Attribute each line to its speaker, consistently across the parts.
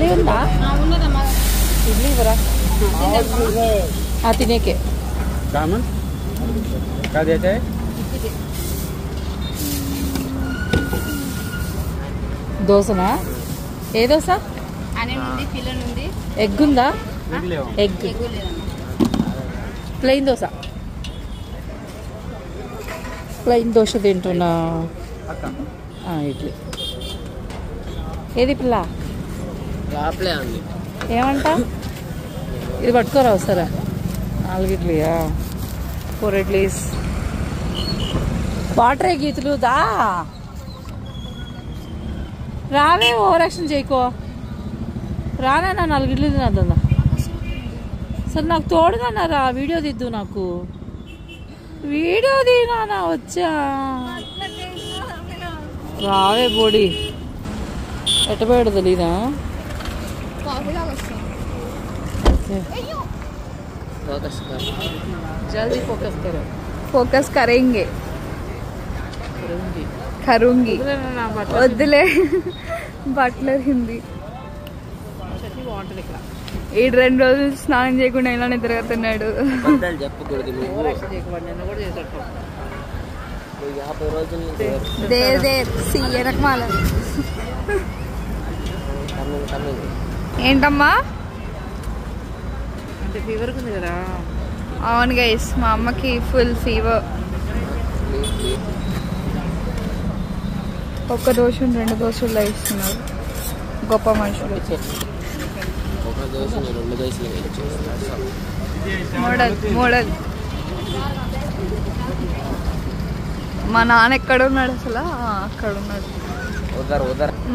Speaker 1: इडली ఉందా इडली बरा तिने के
Speaker 2: दामन क्या देता है
Speaker 1: దోసనా ఏ దోస ఎగ్ ఉందా egg plain dosa plain dosa తింటున్నా ఇడ్లీ ఏది పిల్ల ఏమంట ఇది పట్టుకోరా వస్తారా 4 ఇడ్లీయా 4 ఇడ్లీస్ వాటరే గీతులు దా రావే ఓవర్ యాక్షన్ చేయకో రానా 4 ఇడ్లీ తినద్దా సరే నాకు తోడుగా రా వీడియో దిద్దు నాకు వీడియో దినా వచ్చా రావే బోడి ఎట్టబోయాడు తెలీదా जल्दी फोकस करो
Speaker 3: फोकस करेंगे करूंगी వద్దులే బట్లర్ హిందీ ఈ 2 రోజులు స్నానం చేయకుండా ఇలానే తిరుగుతున్నాడు ఏంటమ్మా
Speaker 1: అంటే ఫీవర్ ఉంది కదా
Speaker 3: అవును గైస్ మా అమ్మకి ఫుల్ ఫీవర్ ఒక్క దోశ 2 దోశలు ఇస్తున్నారు గొప్ప మనుషులు మోడల్ మా నాన్న ఎక్కడ ఉన్నాడు అసలు అక్కడ ఉన్నాడు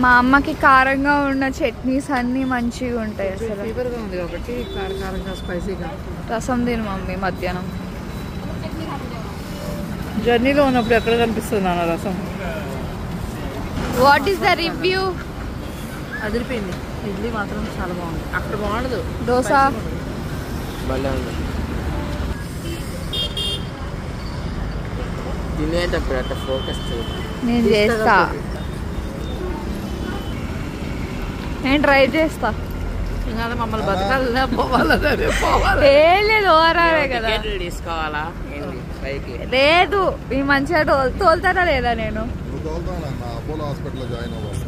Speaker 3: మా అమ్మకి కారంగా ఉన్న చట్నీస్ అన్ని మంచిగా ఉంటాయి అసలు
Speaker 1: ఫీవర్గా ఉంది కాబట్టి కారంగా స్పైసీగా
Speaker 3: రసం తిను మమ్మీ మధ్యాహ్నం
Speaker 1: జర్నీలో ఉన్నప్పుడు ఎక్కడ కనిపిస్తుంది నాన్న రసం
Speaker 3: వాట్ ఈస్ ద రివ్యూ
Speaker 1: అదిరిపోయింది ఇడ్లీ మాత్రం చాలా బాగుంది అక్కడ బాగుండదు
Speaker 3: దోశ
Speaker 2: తినేటప్పుడు అట్లా ఫోకస్
Speaker 3: నేను చేస్తా నేను ట్రై చేస్తా
Speaker 1: ఇంకా మమ్మల్ని బతకాలనే పోవాలి
Speaker 3: ఏం లేదు ఓవరాలే కదా
Speaker 2: తీసుకోవాలా
Speaker 3: లేదు ఈ మంచిగా తోలుతారా లేదా నేను
Speaker 4: అపోలో హాస్పిటల్ జాయిన్ అవ్వాలి.